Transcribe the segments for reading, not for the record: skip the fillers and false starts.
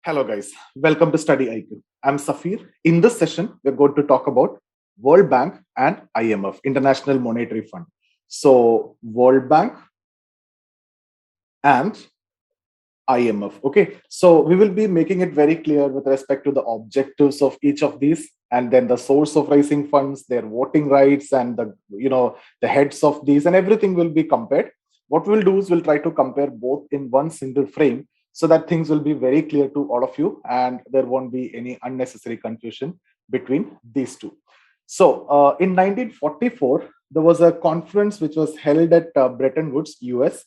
Hello guys, welcome to Study IQ. I'm Safir. In this session, we're going to talk about World Bank and IMF, International Monetary Fund. So World Bank and IMF. Okay, so we will be making it very clear with respect to the objectives of each of these, and then the source of raising funds, their voting rights, and the heads of these, and everything will be compared. What we'll do is we'll try to compare both in one single frame so that things will be very clear to all of you, and there won't be any unnecessary confusion between these two. So, in 1944, there was a conference which was held at Bretton Woods, US.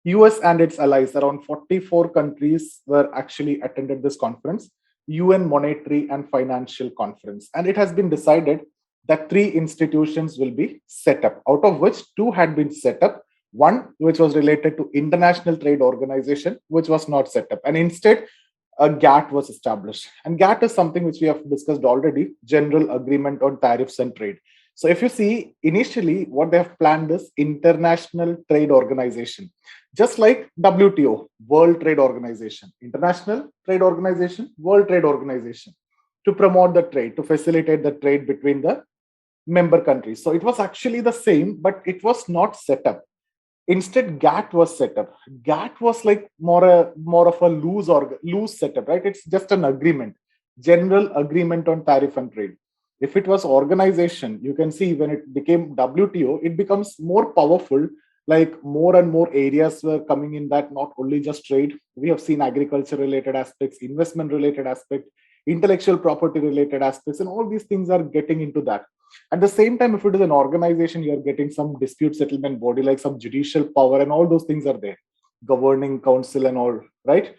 US and its allies, around 44 countries were actually attended this conference, UN Monetary and Financial Conference. And it has been decided that three institutions will be set up, out of which two had been set up. One, which was related to International Trade Organization, which was not set up. And instead, a GATT was established. And GATT is something which we have discussed already, General Agreement on Tariffs and Trade. So if you see, initially, what they have planned is International Trade Organization, just like WTO, World Trade Organization, International Trade Organization, World Trade Organization, to promote the trade, to facilitate the trade between the member countries. So it was actually the same, but it was not set up. Instead, GATT was set up. GATT was like more of a loose setup, right? It's just an agreement, General Agreement on Tariff and Trade. If it was organization, you can see when it became WTO, it becomes more powerful. Like more and more areas were coming in that, not only just trade. We have seen agriculture related aspects, investment related aspects, intellectual property related aspects, and all these things are getting into that. At the same time, if it is an organization, you're getting some dispute settlement body, like some judicial power, and all those things are there, governing council and all, right?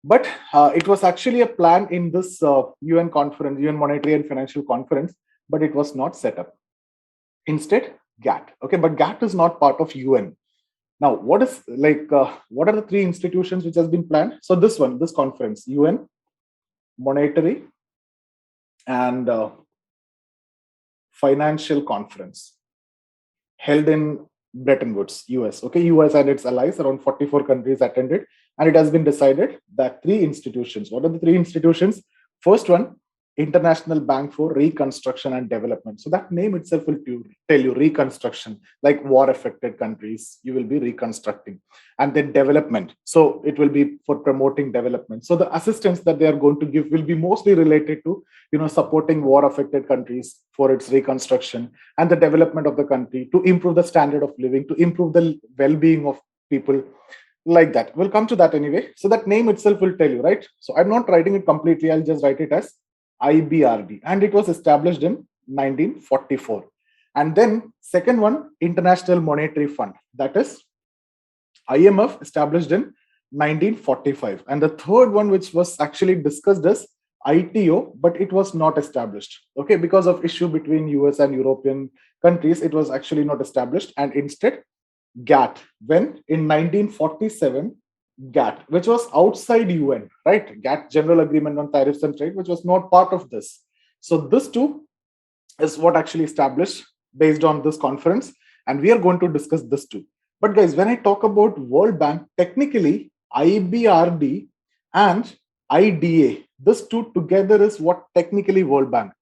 But it was actually a plan in this UN conference, UN Monetary and Financial Conference, but it was not set up. Instead, GATT. Okay, but GATT is not part of UN. Now, what are the three institutions which has been planned? So this conference, UN Monetary and Financial Conference, held in Bretton Woods, US. Okay, US and its allies, around 44 countries attended, and it has been decided that three institutions. What are the three institutions? First one, International Bank for Reconstruction and Development. So that name itself will tell you reconstruction, like war affected countries, you will be reconstructing. And then development. So it will be for promoting development. So the assistance that they are going to give will be mostly related to, supporting war affected countries for its reconstruction and the development of the country, to improve the standard of living, to improve the well-being of people, like that. We'll come to that anyway. So that name itself will tell you, right? So I'm not writing it completely. I'll just write it as IBRD, and it was established in 1944. And then second one, International Monetary Fund, that is IMF, established in 1945. And the third one, which was actually discussed, is ITO, but it was not established. Okay, because of issue between US and European countries, it was actually not established. And instead, GATT, when in 1947, GATT, which was outside UN, right? GATT, General Agreement on Tariffs and Trade, which was not part of this. So this too is what actually established based on this conference, and we are going to discuss this too. But guys, when I talk about World Bank, technically IBRD and IDA, this two together is what technically World Bank.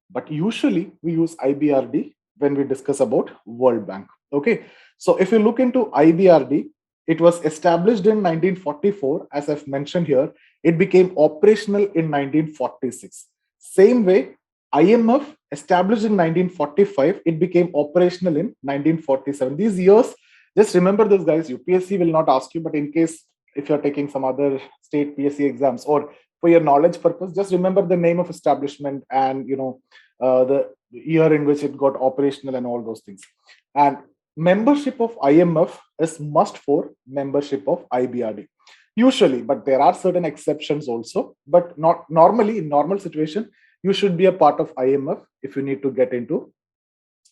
But usually we use IBRD when we discuss about World Bank. Okay, so if you look into IBRD, it was established in 1944, as I've mentioned here. It became operational in 1946. Same way, IMF, established in 1945, it became operational in 1947. These years, just remember this, guys. UPSC will not ask you, but in case if you're taking some other state PSC exams, or for your knowledge purpose, just remember the name of establishment and the year in which it got operational and all those things. And membership of IMF is must for membership of IBRD, usually, but there are certain exceptions also. But not normally, in normal situation, you should be a part of IMF if you need to get into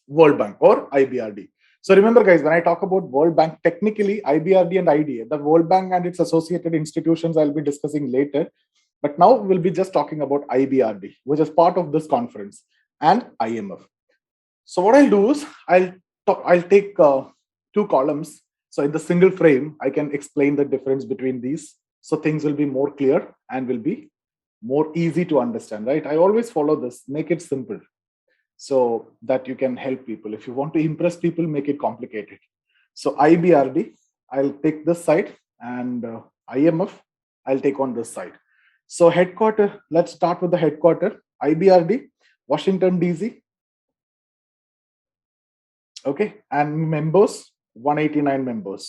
World Bank or IBRD. So remember, guys, when I talk about World Bank, technically IBRD and IDA, the World Bank and its associated institutions, I'll be discussing later. But now we'll be just talking about IBRD, which is part of this conference, and IMF. So what I'll do is I'll take two columns. So in the single frame, I can explain the difference between these. so things will be more clear and will be more easy to understand, right? I always follow this, make it simple so that you can help people. If you want to impress people, make it complicated. So IBRD, I'll take this side, and IMF, I'll take on this side. So headquarter, let's start with the headquarter. IBRD, Washington, DC. Okay, and members, 189 members.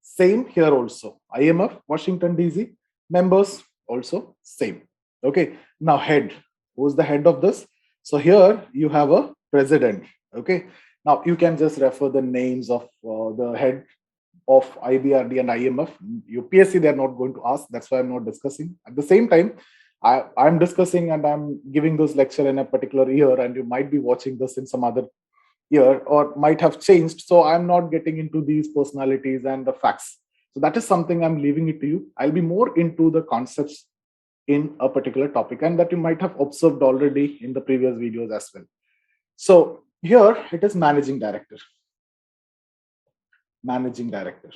Same here also. IMF, Washington, DC, members also same. Okay, now head. Who's the head of this? So here you have a president. Okay, now you can just refer the names of the head of IBRD and IMF. UPSC, they're not going to ask. That's why I'm not discussing. At the same time, I'm discussing and I'm giving this lecture in a particular year, and you might be watching this in some other year or might have changed. So I'm not getting into these personalities and the facts. So that is something I'm leaving it to you. I'll be more into the concepts in a particular topic, and that you might have observed already in the previous videos as well. So here it is managing director. Managing director.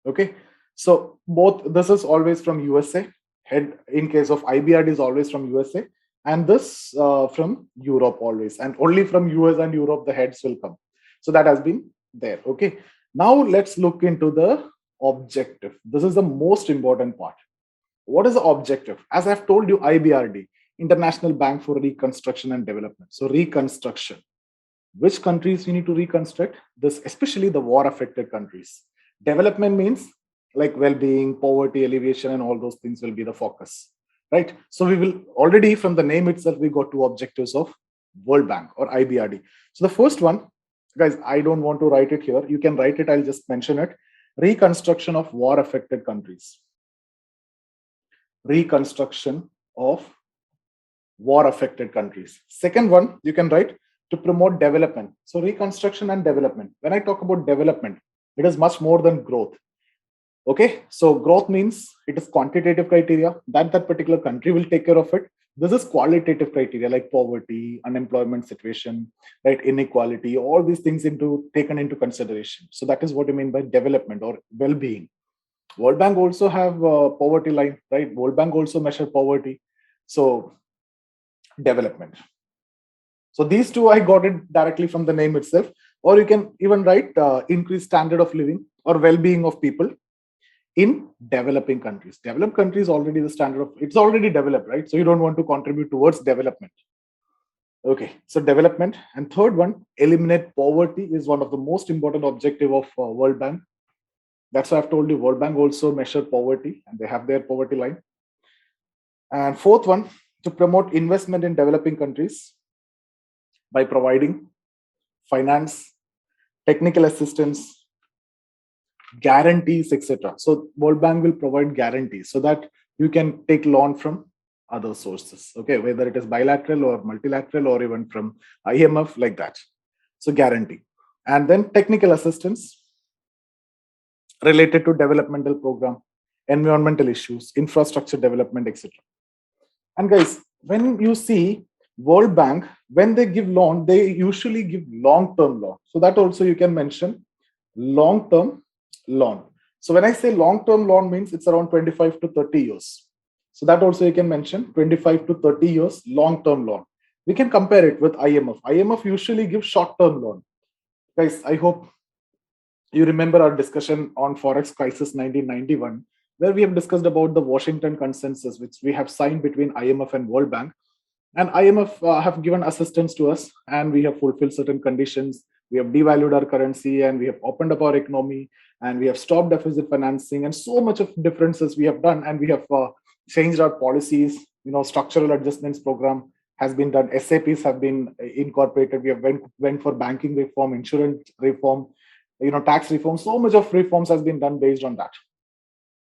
Okay. So both, this is always from USA. Head in case of IBRD is always from USA, and this from Europe always, and only from US and Europe the heads will come. So that has been there. Okay. Now let's look into the objective. This is the most important part. What is the objective? As I've told you, IBRD, International Bank for Reconstruction and Development. So reconstruction. Which countries we need to reconstruct? This, especially the war-affected countries. Development means like well-being, poverty alleviation, and all those things will be the focus, right? So we will already, from the name itself, we got two objectives of World Bank or IBRD. So the first one, guys, I don't want to write it here. You can write it. I'll just mention it. Reconstruction of war-affected countries. Reconstruction of war-affected countries. Second one, you can write to promote development. So reconstruction and development. When I talk about development, it is much more than growth. Okay, so growth means it is quantitative criteria that particular country will take care of it. This is qualitative criteria like poverty, unemployment situation, right, inequality, all these things taken into consideration. So that is what I mean by development or well-being. World Bank also have poverty line, right? World Bank also measure poverty. So development. So these two, I got it directly from the name itself. Or you can even write increased standard of living or well-being of people in developing countries. Developed countries already the standard of, it's already developed, right? So you don't want to contribute towards development. Okay, so development. And third one, eliminate poverty is one of the most important objective of World Bank. That's why I've told you World Bank also measure poverty and they have their poverty line. And fourth one, to promote investment in developing countries by providing finance, technical assistance, guarantees, etc. So World Bank will provide guarantees so that you can take loan from other sources, okay, whether it is bilateral or multilateral or even from IMF, like that. So guarantee. And then technical assistance related to developmental program, environmental issues, infrastructure development, etc. And guys, when you see World Bank, when they give loan, they usually give long-term loan. So that also you can mention long-term loan. So when I say long-term loan means it's around 25 to 30 years. So that also you can mention 25 to 30 years long-term loan. We can compare it with IMF. IMF usually gives short-term loan. Guys, I hope you remember our discussion on Forex crisis 1991, where we have discussed about the Washington consensus, which we have signed between IMF and World Bank. And IMF have given assistance to us, and we have fulfilled certain conditions. We have devalued our currency, and we have opened up our economy, and we have stopped deficit financing, and so much of differences we have done, and we have changed our policies. Structural adjustments program has been done. SAPs have been incorporated. We have went for banking reform, insurance reform, tax reform. So much of reforms has been done based on that.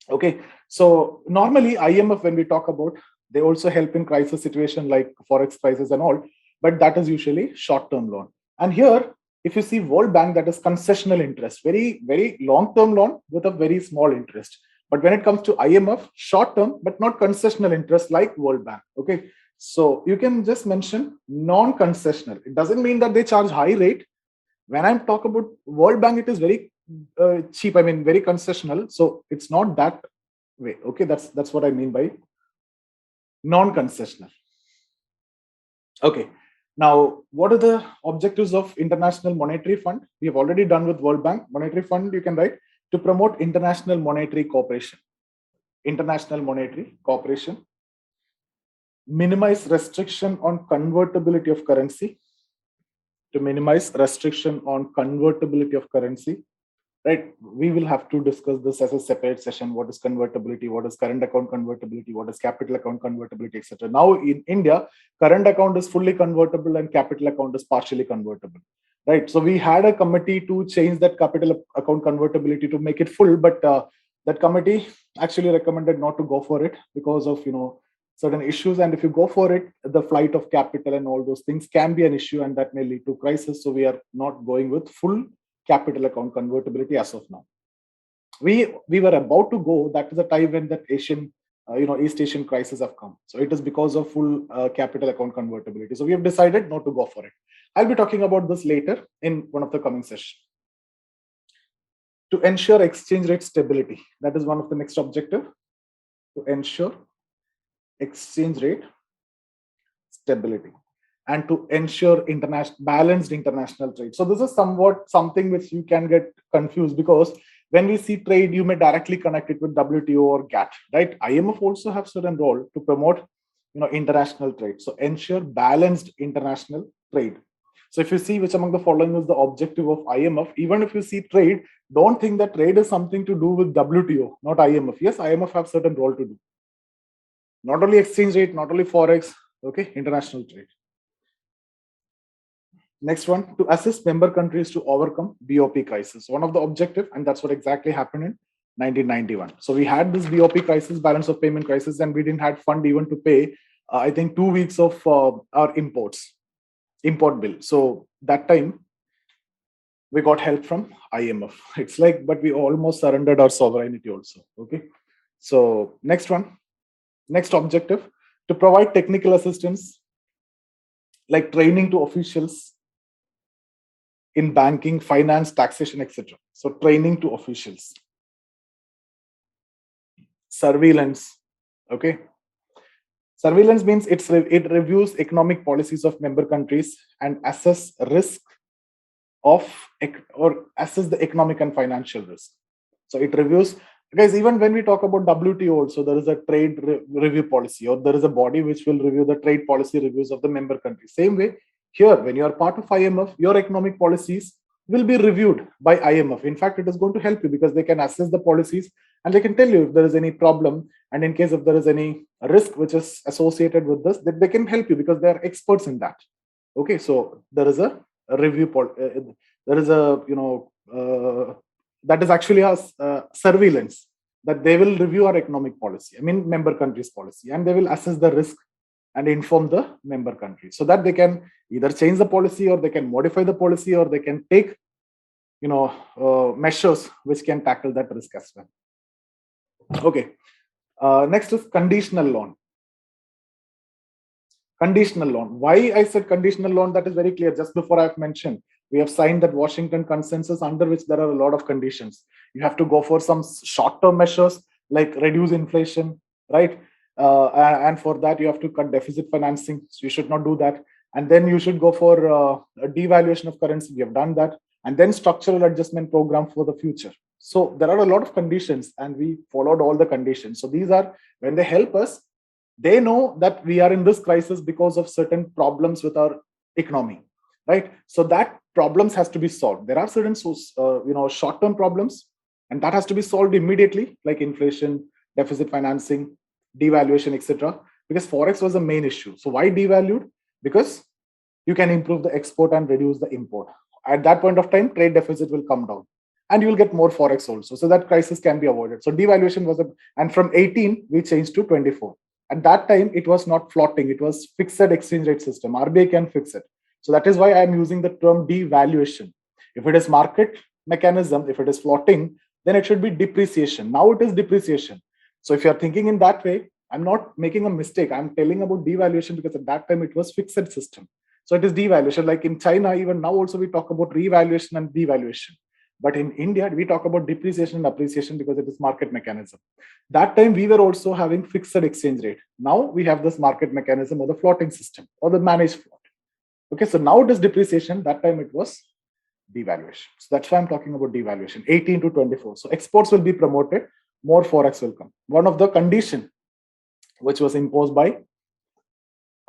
Okay, so normally IMF, when we talk about, they also help in crisis situation like Forex crisis and all, but that is usually short-term loan. And here, if you see World Bank, that is concessional interest, very, very long-term loan with a very small interest. But when it comes to IMF, short-term, but not concessional interest like World Bank. Okay, so you can just mention non-concessional. It doesn't mean that they charge high rate. When I'm talking about World Bank, it is very cheap. I mean, very concessional. So it's not that way. Okay, that's what I mean by non-concessional. Okay. Now, what are the objectives of International Monetary Fund? We have already done with World Bank. Monetary Fund, you can write to promote international monetary cooperation. International monetary cooperation. Minimize restriction on convertibility of currency. To minimize restriction on convertibility of currency. Right, we will have to discuss this as a separate session. What is convertibility? What is current account convertibility? What is capital account convertibility, etc. Now in India, current account is fully convertible and capital account is partially convertible. Right, so we had a committee to change that capital account convertibility to make it full, but that committee actually recommended not to go for it because of certain issues. And if you go for it, the flight of capital and all those things can be an issue, and that may lead to crisis. So we are not going with full capital account convertibility as of now. We were about to go. That is the time when that East Asian crisis have come. So it is because of full capital account convertibility. So we have decided not to go for it. I'll be talking about this later in one of the coming sessions. To ensure exchange rate stability, that is one of the next objective. To ensure exchange rate stability and to ensure balanced international trade. So this is somewhat something which you can get confused, because when we see trade, you may directly connect it with WTO or GATT, right? IMF also have certain role to promote, international trade. So ensure balanced international trade. So if you see which among the following is the objective of IMF, even if you see trade, don't think that trade is something to do with WTO, not IMF. Yes, IMF have certain role to do. Not only exchange rate, not only forex, okay, international trade. Next one, to assist member countries to overcome BOP crisis. One of the objective, and that's what exactly happened in 1991. So we had this BOP crisis, balance of payment crisis, and we didn't have fund even to pay, I think, 2 weeks of our import bill. So that time, we got help from IMF. It's like, but we almost surrendered our sovereignty also, okay? So next one, next objective, to provide technical assistance, like training to officials in banking, finance, taxation, etc. So training to officials. Surveillance, okay? Surveillance means it reviews economic policies of member countries and assess risk or assess the economic and financial risk. So it reviews, guys, even when we talk about WTO also, there is a trade review policy, or there is a body which will review the trade policy reviews of the member countries. Same way, here, when you are part of IMF, your economic policies will be reviewed by IMF. In fact, it is going to help you because they can assess the policies and they can tell you if there is any problem. And in case if there is any risk which is associated with this, that they can help you because they are experts in that. Okay, so there is a review, there is a, that is actually a surveillance, that they will review our economic policy, I mean, member countries' policy, and they will assess the risk and inform the member country so that they can either change the policy or they can modify the policy or they can take measures which can tackle that risk as well. Okay, next is conditional loan. Conditional loan. Why I said conditional loan, that is very clear. Just before I've mentioned, we have signed that Washington consensus under which there are a lot of conditions. You have to go for some short-term measures like reduce inflation, right? And for that, you have to cut deficit financing. So you should not do that. And then you should go for a devaluation of currency. We have done that. And then structural adjustment program for the future. So there are a lot of conditions and we followed all the conditions. So these are, when they help us, they know that we are in this crisis because of certain problems with our economy, right? So that problems has to be solved. There are certain short-term problems, and that has to be solved immediately, like inflation, deficit financing, devaluation, etc. Because forex was the main issue. So why devalued? Because you can improve the export and reduce the import. At that point of time, trade deficit will come down, and you will get more forex also. So that crisis can be avoided. So devaluation was and from 18 we changed to 24. At that time, it was not floating, it was fixed exchange rate system. RBI can fix it. So that is why I am using the term devaluation. If it is market mechanism, if it is floating, then it should be depreciation. Now it is depreciation. So if you are thinking in that way, I'm not making a mistake. I'm telling about devaluation because at that time it was fixed system. So it is devaluation. Like in China, even now also we talk about revaluation and devaluation. But in India, we talk about depreciation and appreciation because it is market mechanism. That time we were also having fixed exchange rate. Now we have this market mechanism or the floating system or the managed float. Okay, so now it is depreciation. That time it was devaluation. So that's why I'm talking about devaluation, 18 to 24. So exports will be promoted, more forex will come. One of the condition which was imposed by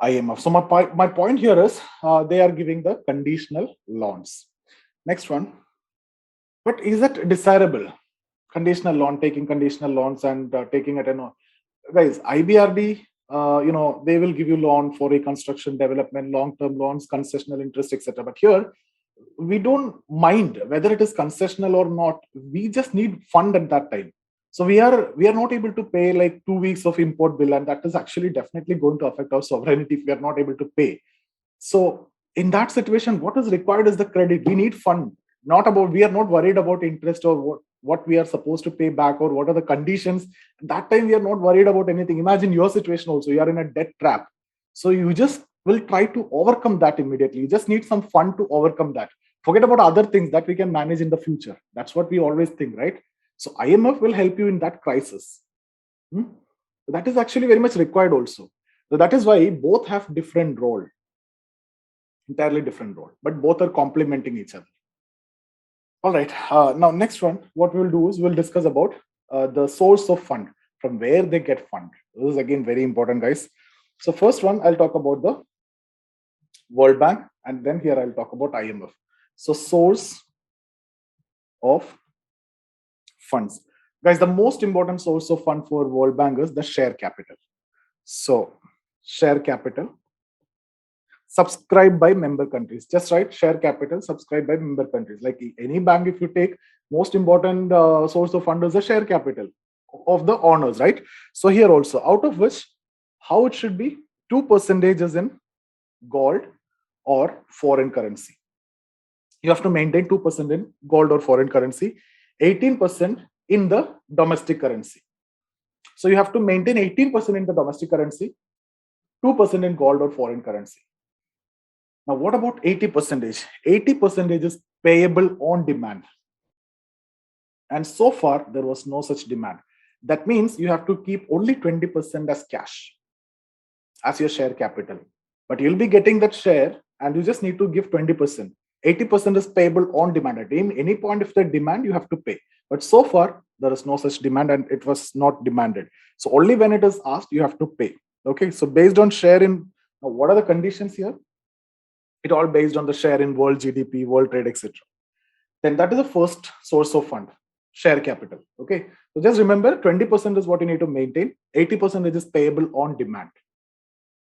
IMF. So my point here is they are giving the conditional loans. Next one. But is that desirable? Conditional loan, taking conditional loans and taking it, guys, IBRD, they will give you loan for reconstruction, development, long-term loans, concessional interest, etc. But here, we don't mind whether it is concessional or not. We just need fund at that time. So we are not able to pay like 2 weeks of import bill, and that is actually definitely going to affect our sovereignty if we are not able to pay. So in that situation, what is required is the credit. We need fund. We are not worried about interest or what we are supposed to pay back or what are the conditions. That time we are not worried about anything. Imagine your situation also. You are in a debt trap. So you just will try to overcome that immediately. You just need some fund to overcome that. Forget about other things that we can manage in the future. That's what we always think, right? So IMF will help you in that crisis. That is actually very much required also. So that is why both have different role. Entirely different role, but both are complementing each other. All right. Now, next one, what we'll do is we'll discuss about the source of fund, from where they get fund. This is again very important, guys. So first one, I'll talk about the World Bank, and then here I'll talk about IMF. So source of funds. Guys, the most important source of fund for World Bank is the share capital. So share capital subscribed by member countries. Just write share capital subscribed by member countries. Like any bank, if you take, most important source of fund is the share capital of the owners, right? So here also, out of which, how it should be, 2% is in gold or foreign currency. You have to maintain 2% in gold or foreign currency, 18% in the domestic currency. So you have to maintain 18% in the domestic currency, 2% in gold or foreign currency. Now, what about 80%? 80% is payable on demand. And so far, there was no such demand. That means you have to keep only 20% as cash, as your share capital. But you'll be getting that share and you just need to give 20%. 80% is payable on demand. At any point, if there's demand, you have to pay. But so far, there is no such demand and it was not demanded. So only when it is asked, you have to pay. Okay, so based on share in, now what are the conditions here? It all based on the share in world GDP, world trade, etc. Then that is the first source of fund, share capital. Okay, so just remember 20% is what you need to maintain, 80% is payable on demand.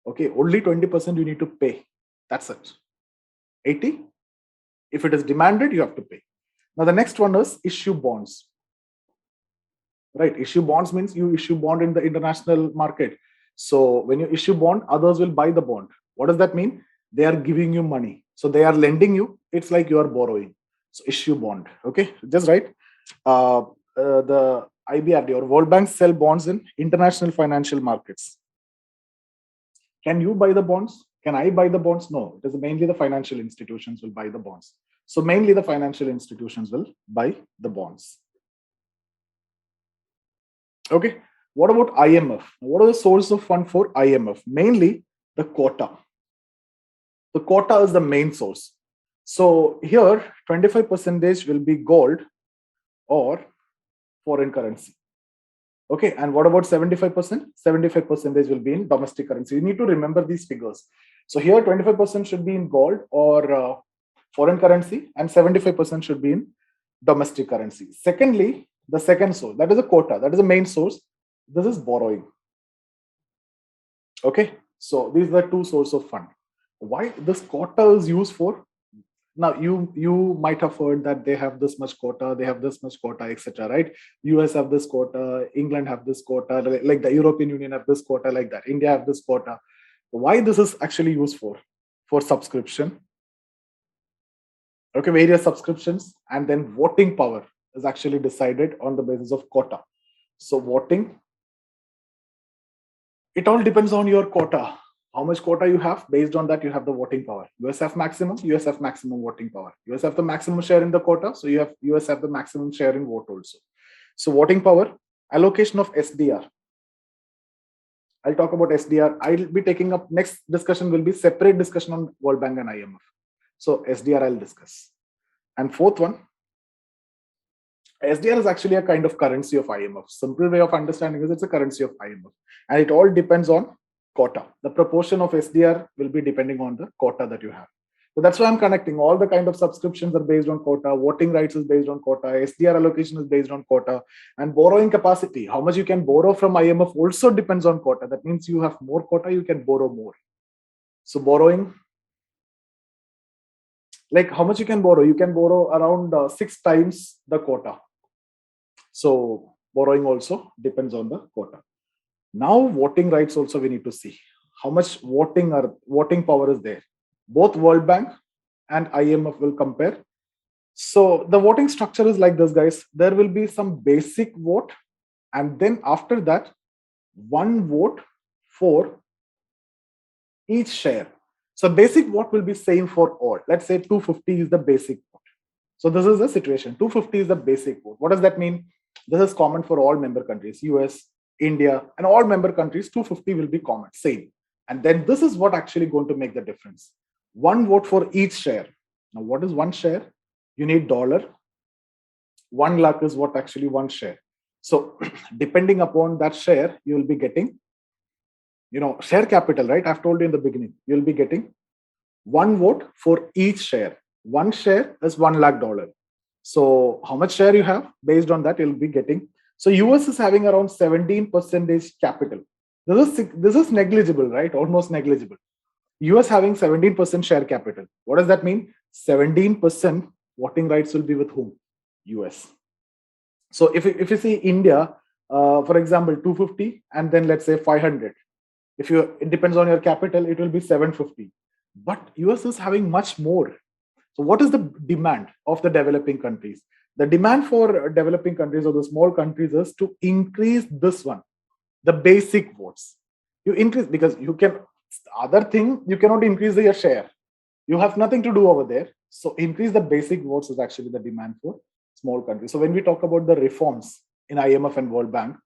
Okay, only 20% you need to pay. That's it. 80, if it is demanded, you have to pay. Now the next one is issue bonds. Right, issue bonds means you issue bond in the international market. So when you issue bond, others will buy the bond. What does that mean? They are giving you money. So they are lending you. It's like you are borrowing. So issue bond. Okay, just write. The IBRD or World Bank sell bonds in international financial markets. Can you buy the bonds? Can I buy the bonds? No, it is mainly the financial institutions will buy the bonds. So mainly the financial institutions will buy the bonds. Okay, what about IMF? What are the source of fund for IMF? Mainly the quota. The quota is the main source. So here 25% will be gold or foreign currency. Okay, and what about 75%? 75% will be in domestic currency. You need to remember these figures. So here 25% should be in gold or foreign currency and 75% should be in domestic currency. Secondly, the second source, that is a quota, that is the main source. This is borrowing. Okay, so these are the two sources of fund. Why this quota is used for? Now you might have heard that they have this much quota, they have this much quota, etc. Right? US have this quota, England have this quota, like the European Union have this quota, like that. India have this quota. Why this is actually used for? For subscription. Okay, various subscriptions, and then voting power is actually decided on the basis of quota. So voting, it all depends on your quota. How much quota you have, based on that you have the voting power. US have maximum, US have maximum voting power. US have the maximum share in the quota, so you have US have the maximum share in vote also. So voting power, allocation of SDR. I'll talk about SDR. I'll be taking up, next discussion will be separate discussion on World Bank and IMF. So SDR I'll discuss. And fourth one, SDR is actually a kind of currency of IMF. Simple way of understanding is it's a currency of IMF. And it all depends on quota. The proportion of SDR will be depending on the quota that you have. So that's why I'm connecting. All the kind of subscriptions are based on quota. Voting rights is based on quota. SDR allocation is based on quota. And borrowing capacity, how much you can borrow from IMF also depends on quota. That means you have more quota, you can borrow more. So borrowing, like how much you can borrow? You can borrow around 6 times the quota. So borrowing also depends on the quota. Now voting rights also we need to see how much voting power is there. Both World Bank and IMF will compare. So the voting structure is like this, guys. There will be some basic vote, and then after that, one vote for each share. So basic vote will be same for all. Let's say 250 is the basic vote. So this is the situation. 250 is the basic vote. What does that mean? This is common for all member countries, US, India, and all member countries. 250 will be common, same. And then this is what actually going to make the difference. One vote for each share. Now, what is one share? You need $1. 1 lakh is what actually one share. So depending upon that share, you will be getting, share capital, right? I've told you in the beginning, you'll be getting one vote for each share. One share is $1 lakh. So how much share you have, based on that you'll be getting. So US is having around 17% capital. This is negligible, right? Almost negligible. US having 17% share capital. What does that mean? 17% voting rights will be with whom? US. So if you see India, for example, 250 and then let's say 500. It depends on your capital, it will be 750. But US is having much more. So what is the demand of the developing countries? The demand for developing countries or the small countries is to increase this one, the basic votes. You increase, because you can, other thing, you cannot increase your share. You have nothing to do over there. So increase the basic votes is actually the demand for small countries. So when we talk about the reforms in IMF and World Bank,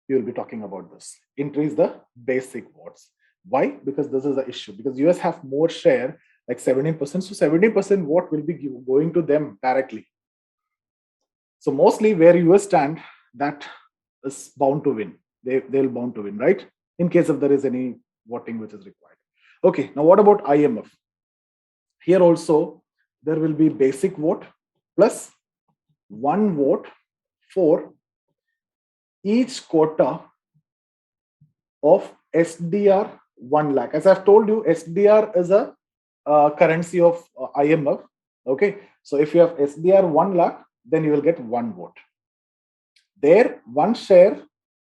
we will be talking about this. Increase the basic votes. Why? Because this is the issue. Because US have more share, like 17%. So 70% vote will be going to them directly. So mostly where US stand, that is bound to win. They'll bound to win, right? In case if there is any voting which is required. Okay, now what about IMF? Here also, there will be basic vote plus one vote for each quota of SDR 1 lakh. As I've told you, SDR is a currency of IMF. Okay, so if you have SDR 1 lakh, then you will get one vote. There, one share,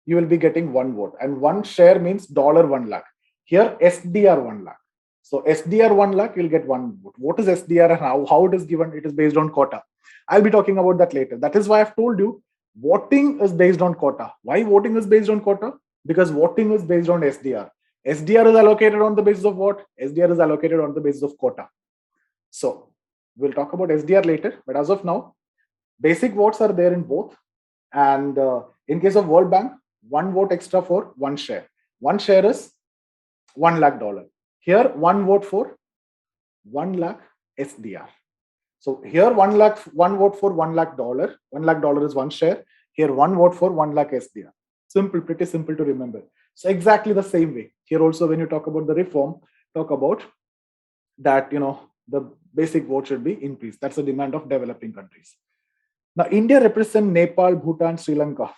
you will be getting one vote. And one share means $1 lakh. Here, SDR 1 lakh. So SDR 1 lakh, you'll get one vote. What is SDR and how it is given? It is based on quota. I'll be talking about that later. That is why I've told you, voting is based on quota. Why voting is based on quota? Because voting is based on SDR. SDR is allocated on the basis of what? SDR is allocated on the basis of quota. So we'll talk about SDR later. But as of now, basic votes are there in both. And in case of World Bank, one vote extra for one share. One share is $1 lakh. Here, one vote for 1 lakh SDR. So here, 1 lakh, one vote for $1 lakh. $1 lakh is one share. Here, one vote for 1 lakh SDR. Simple, pretty simple to remember. So exactly the same way. Here also, when you talk about the reform, talk about that, the basic vote should be increased. That's the demand of developing countries. Now, India represents Nepal, Bhutan, Sri Lanka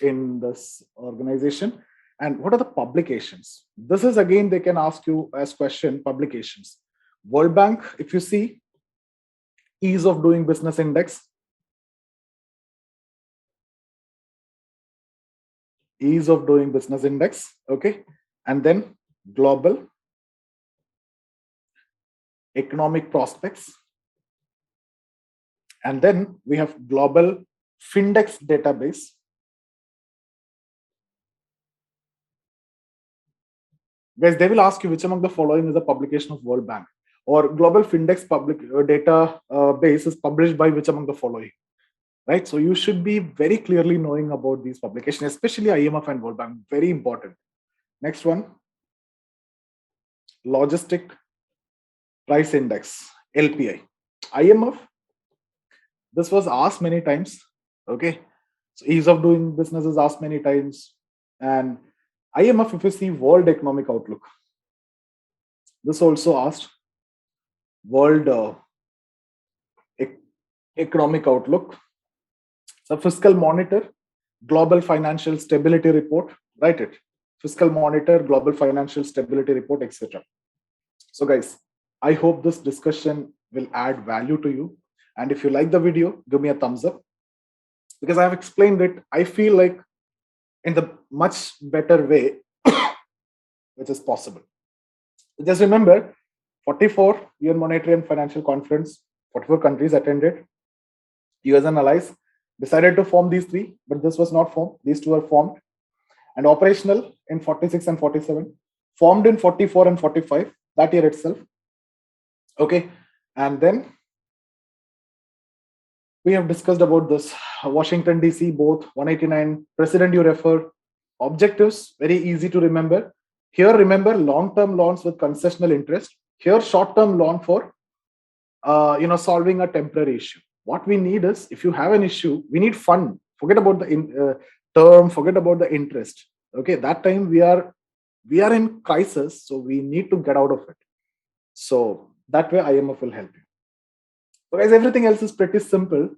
in this organization. And what are the publications? This is again, they can ask you as question, publications. World Bank, if you see, Ease of Doing Business Index. Ease of Doing Business Index, okay? And then Global Economic Prospects. And then we have Global Findex Database. Guys, they will ask you which among the following is a publication of World Bank, or Global Findex public data base is published by which among the following, right? So you should be very clearly knowing about these publications, especially IMF and World Bank. Very important. Next one, Logistic Price Index, LPI. IMF, this was asked many times. Okay, so ease of doing business is asked many times. And IMF, if you see World Economic Outlook, this also asked World Economic Outlook. So Fiscal Monitor, Global Financial Stability Report, write it. Fiscal Monitor, Global Financial Stability Report, etc. So guys, I hope this discussion will add value to you. And if you like the video, give me a thumbs up. Because I have explained it, I feel like in the much better way, which is possible. Just remember, 44 UN Monetary and Financial Conference, 44 countries attended. US and allies decided to form these three, but this was not formed. These two were formed and operational in 46 and 47, formed in 44 and 45, that year itself. Okay, and then we have discussed about this. Washington DC, both 189, President you refer, objectives, very easy to remember. Here, remember long-term loans with concessional interest. Here, short-term loan for solving a temporary issue. What we need is, if you have an issue, we need fund. Forget about the term, forget about the interest. Okay, that time we are in crisis, so we need to get out of it. So that way IMF will help you. So guys, everything else is pretty simple.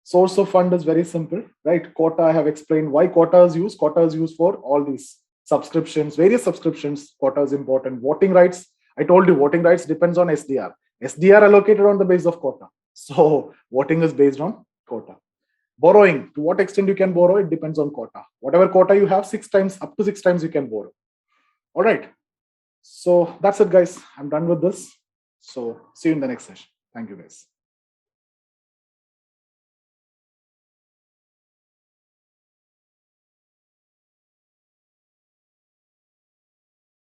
Source of fund is very simple, right? Quota, I have explained why quota is used. Quota is used for all these subscriptions, various subscriptions. Quota is important. Voting rights, I told you, voting rights depends on SDR. SDR allocated on the basis of quota. So voting is based on quota. Borrowing, to what extent you can borrow, it depends on quota. Whatever quota you have, up to six times you can borrow. All right. So that's it, guys. I'm done with this. So see you in the next session. Thank you, guys.